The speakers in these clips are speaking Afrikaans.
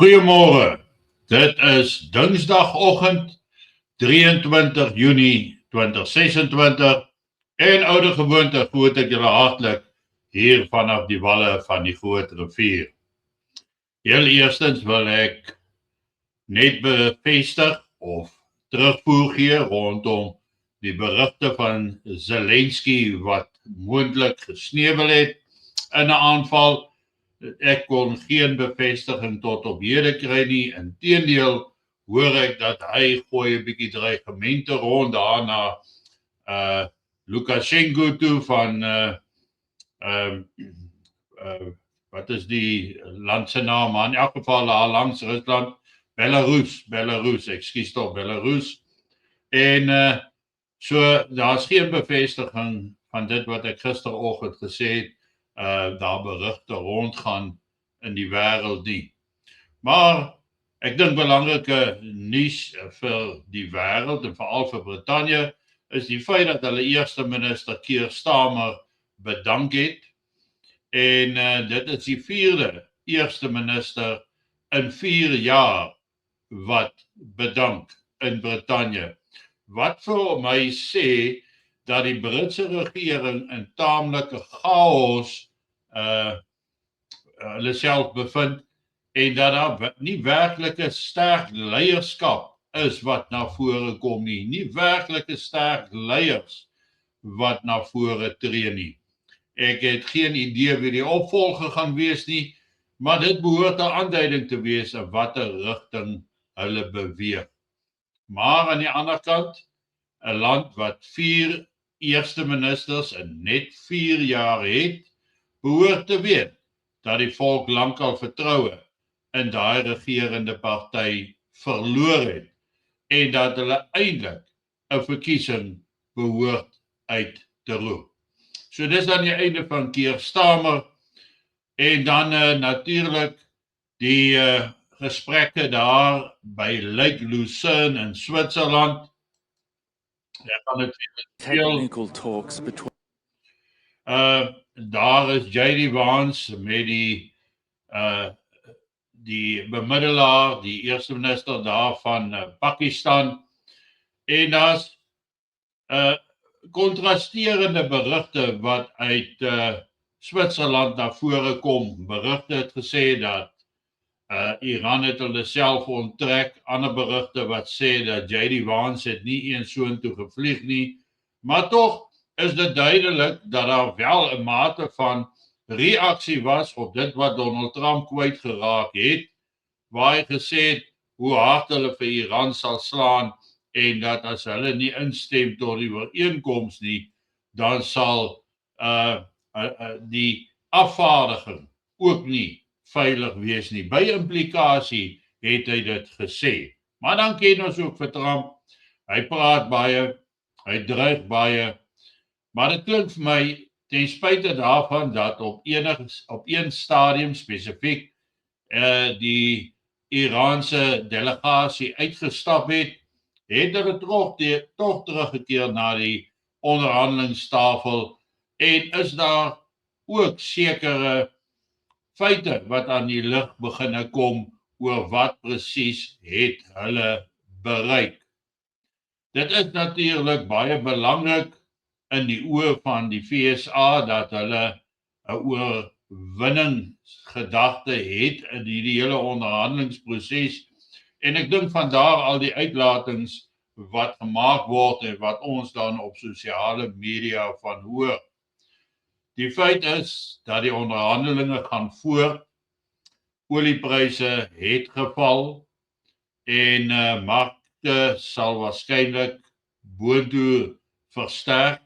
Goeiemôre. Dit is Dinsdagoggend 23 Junie 2026 en oude gewoonte groet ek julle hartlik hier vanaf die walle van die Groot Rivier. Heel eerstens wil ek net bevestig of terugvoer gee rondom die berigte van Zelensky wat moontlik gesneuwel het in 'n aanval. Ek kon geen bevestiging tot op hede kry nie. Inteendeel hoor ek dat hy gooi 'n bietjie dreigemente rond daar na Lukashenko toe van wat is die land se naam? Maar in elk geval daar langs Rusland, Belarus, ekskuus tog, Belarus. En so daar's geen bevestiging van dit wat ek gisteroggend gesê het. Daar berigte rondgaan in die wêreld nie. Maar ek dink belangrike nuus vir die wêreld en veral vir Brittanje is die feit dat hulle eerste minister Keir Starmer bedank het. En dit is die 4de eerste minister in 4 jaar wat bedank in Brittanje. Wat vir my sê dat die Britse regering in taamlike chaos hulle self bevind en dat daar nie werklike sterk leierskap is wat na vore kom nie. Nie werklike sterk leiers wat na vore tree nie. Ek het geen idee wie die opvolger gaan wees nie, maar dit behoort 'n aanduiding te wees in watter rigting hulle beweeg. Maar aan die ander kant, 'n land wat 4 eerste ministers in net 4 jaar het, behoort te weet dat die volk lankal vertroue in daai regerende party verloor het en dat hulle eintlik 'n verkiesing behoort uit te roep. So dis dan die einde van Keir Starmer en dan natuurlik die gesprekke daar by Lake Lucerne in Switserland. Technical talks between daar is J.D. Vance met die bemiddelaar, die eerste minister daar van Pakistan. En daar's kontrasterende berigte wat uit Switserland na vore kom. Berigte het gesê dat Iran het hulle self onttrek. Ander berigte wat sê dat J.D. Vance het nie eens soontoe gevlieg nie. Maar tog is dit duidelik dat daar wel 'n mate van reaksie was op dit wat Donald Trump kwytgeraak het, waar hy gesê het hoe hard hulle vir Iran sal slaan en dat as hulle nie instem tot die ooreenkoms nie, dan sal die afvaardiging ook nie veilig wees nie. By implikasie het hy dit gesê. Maar dan ken ons ook vir Trump. Hy praat baie, hy dreig baie, maar dit klink vir my ten spyte daarvan dat op een stadium spesifiek die Iraanse delegasie uitgestap het hulle toch teruggekeer na die onderhandelingstafel en is daar ook sekere feite wat aan die lig begin kom oor wat presies het hulle bereik. Dit is natuurlik baie belangrik in die oë van die VSA dat hulle 'n oorwinningsgedagte het in die hele onderhandelingsproses. En ek dink vandaar al die uitlatings wat gemaak word en wat ons dan op sosiale media van hoor. Die feit is dat die onderhandelinge gaan voort. Oliepryse het geval en markte sal waarskynlik boontoe versterk.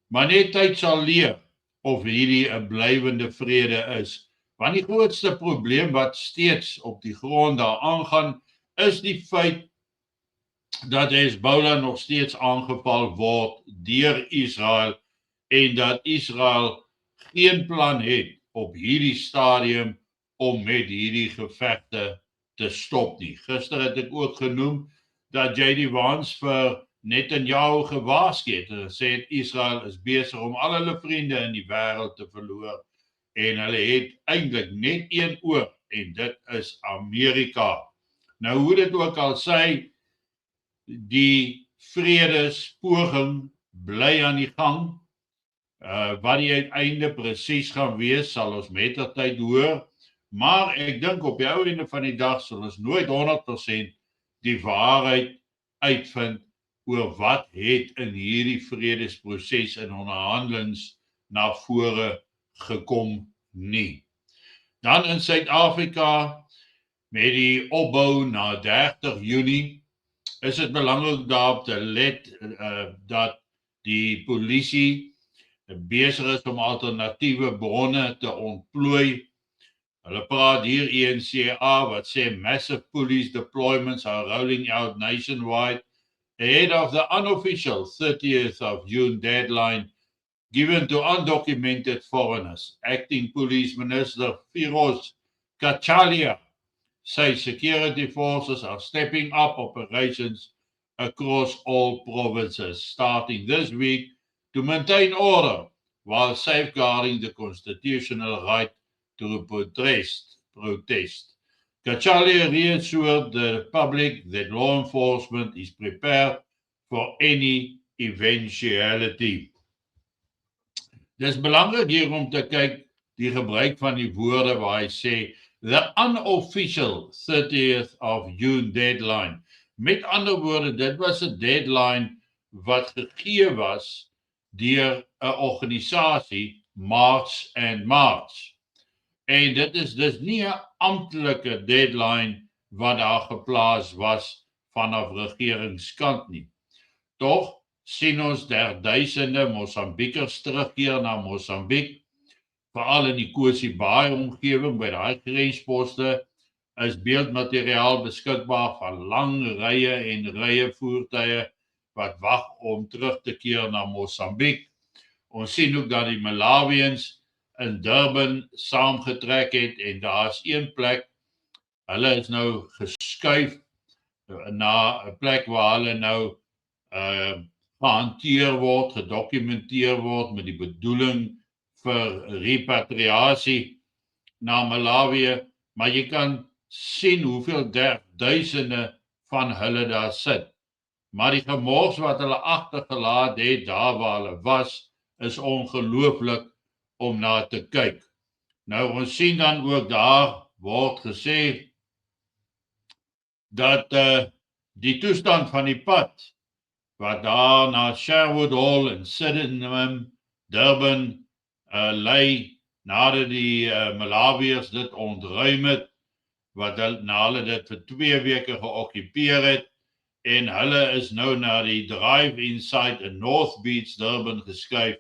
Maar net tyd sal leer of hierdie 'n blywende vrede is. Want die grootste probleem wat steeds op die grond daar aangaan, is die feit dat Hezbollah nog steeds aangeval word deur Israel en dat Israel geen plan het op hierdie stadium om met hierdie gevegte te stop nie. Gister het ek ook genoem dat J.D. Vance vir Netanyahu gewaarsku het en gesê Israel is besig om al hulle vriende in die wêreld te verloor en hulle het eintlik net een oog en dit is Amerika. Nou hoe dit ook al sê, die vredespoging bly aan die gang. Wat die uiteinde presies gaan wees, sal ons mettertyd hoor. Maar ek dink op die ou einde van die dag sal ons nooit 100% die waarheid uitvind oor wat het in hierdie vredesproses en onderhandelings na vore gekom nie. Dan in Suid-Afrika met die opbou na 30 Junie is dit belangrik daarop te let dat die polisie besig is om alternatiewe bronne te ontplooi. Hulle praat hier ENCA wat sê massive police deployments are rolling out nationwide ahead of the unofficial 30th of June deadline given to undocumented foreigners. Acting Police Minister Firoz Kachalia says security forces are stepping up operations across all provinces starting this week to maintain order while safeguarding the constitutional right to protest. Kachalia reassured the public that law enforcement is prepared for any eventuality. Dis belangrik hier om te kyk die gebruik van die woorde waar hy sê the unofficial 30th of June deadline. Met ander woorde, dit was 'n deadline wat gegee was deur 'n organisasie, March and March. En dit is dus nie 'n amptelike deadline wat daar geplaas was vanaf regeringskant nie. Tog sien ons duisende Mosambikers terugkeer na Mosambiek, veral in die Kosi-Baai omgewing by daai grensposte is beeldmateriaal beskikbaar van lang rye en rye voertuie wat wag om terug te keer na Mosambiek. Ons sien ook dat die Malawians in Durban saamgetrek het en daar is een plek, hulle is nou geskuif na 'n plek waar hulle nou gehanteer word, gedokumenteer word met die bedoeling vir repatriasie na Malawi, maar jy kan sien hoeveel duisende van hulle daar sit. Maar die gemors wat hulle agtergelaat het daar waar hulle was, is ongelooflik om na te kyk. Nou ons sien dan ook daar word gesê dat die toestand van die pad wat daar na Sherwood Hall en Sydenham, Durban lei nadat die Malawiërs dit ontruim het, wat hulle dit vir 2 weke geokkupeer het en hulle is nou na die drive-in site in North Beach, Durban geskuif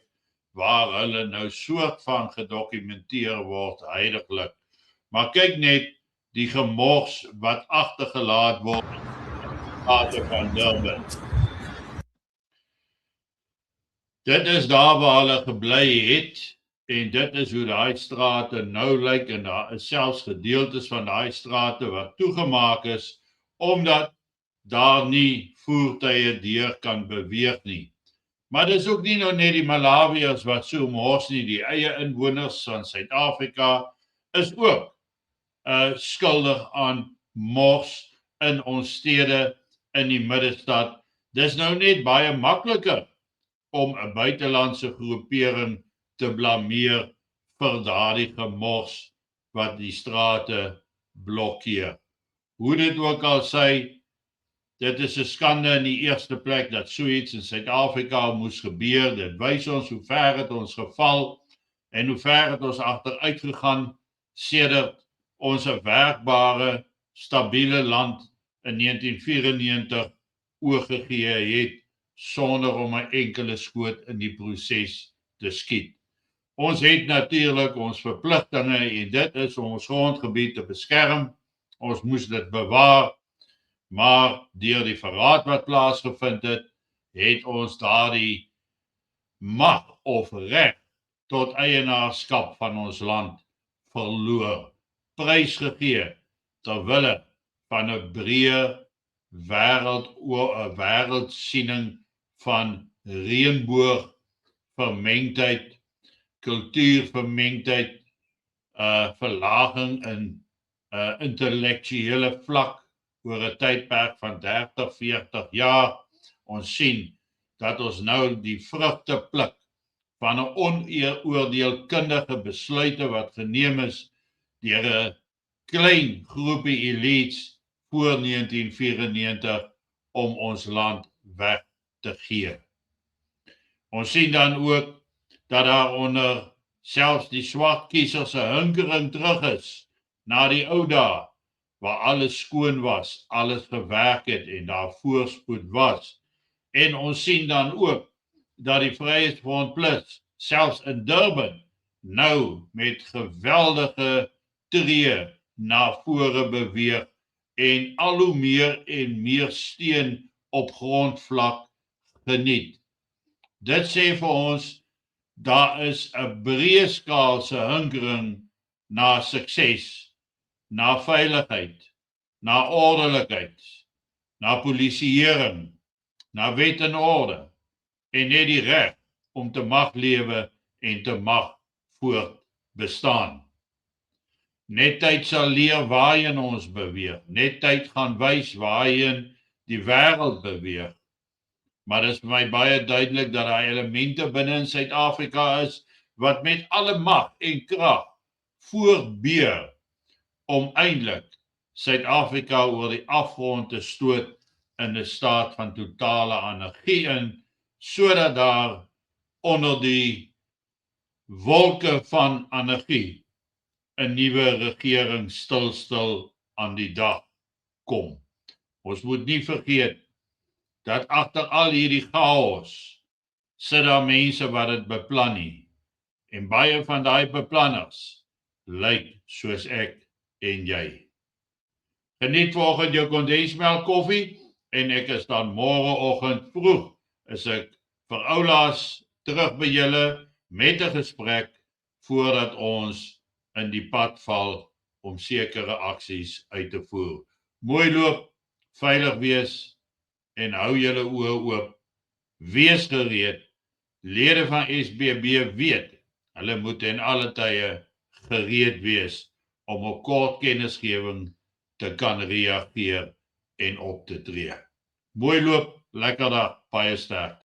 waar hulle nou soort van gedokumenteer word heiliglik. Maar kyk net die gemors wat agtergelaat word van Durban. Dit is daar waar hulle gebly het en dit is hoe daai strate nou lyk en daar is selfs gedeeltes van daai strate wat toegemaak is omdat daar nie voertuie deur kan beweeg nie. Maar dis ook nie nou net die Malawiërs wat so mors nie, die eie inwoners van Suid-Afrika is ook skuldig aan mors in ons stede in die middestad. Dis nou net baie makliker om 'n buitelandse groepering te blameer vir daardie gemors wat die strate blokkeer. Hoe dit ook al sê, dit is 'n skande in die eerste plek dat so iets in Suid-Afrika moes gebeur. Dit wys ons hoe ver het ons geval en hoe ver het ons agteruit gegaan sedert ons 'n werkbare, stabiele land in 1994 oorgegee het sonder om 'n enkele skoot in die proses te skiet. Ons het natuurlik ons verpligtinge en dit is om ons grondgebied te beskerm. Ons moes dit bewaar, maar deur die verraad wat plaasgevind het ons daardie mag of reg tot eienaarskap van ons land verloor, prysgegee ter wille van 'n breë wêreldsiening van reënboog vermengdheid, kultuurvermengdheid, verlaging in intellektuele vlak oor 'n tydperk van 30, 40 jaar. Ons sien dat ons nou die vrugte pluk van 'n onoordeelkundige besluite wat geneem is deur 'n klein groepie elites voor 1994 om ons land weg te gee. Ons sien dan ook dat daar onder selfs die swart kiesers se hinkering terug is na die ou dae waar alles skoon was, alles gewerk het en daar voorspoed was. En ons sien dan ook dat die Vryheidsfront Plus selfs in Durban nou met geweldige tree na vore beweeg en al hoe meer en meer steun op grondvlak geniet. Dit sê vir ons daar is 'n breë skaalse hinkering na sukses, na veiligheid, na ordelikheid, na polisieering, na wet en orde en net die reg om te mag lewe en te mag voortbestaan. Net tyd sal leer waarheen ons beweeg. Net tyd gaan wys waarheen die wêreld beweeg. Maar dit is vir my baie duidelik dat daar elemente binne in Suid-Afrika is wat met alle mag en krag voortbeer om eintlik Suid-Afrika oor die afgrond te stoot in 'n staat van totale anargie in, sodat daar onder die wolke van anargie 'n nuwe regering stil aan die dag kom. Ons moet nie vergeet dat agter al hierdie chaos sit daar mense wat dit beplan nie. En baie van daai beplanners lyk soos ek en jy. Geniet vanoggend jou kondensmelk koffie en ek is dan môreoggend vroeg is ek vir oulaas terug by julle met 'n gesprek voordat ons in die pad val om sekere aksies uit te voer. Mooi loop, veilig wees en hou julle oë oop. Wees gereed. Lede van SBB weet, hulle moet in alle tye gereed wees om op kort kennisgewing te kan reageer en op te tree. Mooi loop, lekker dag, baie sterkte.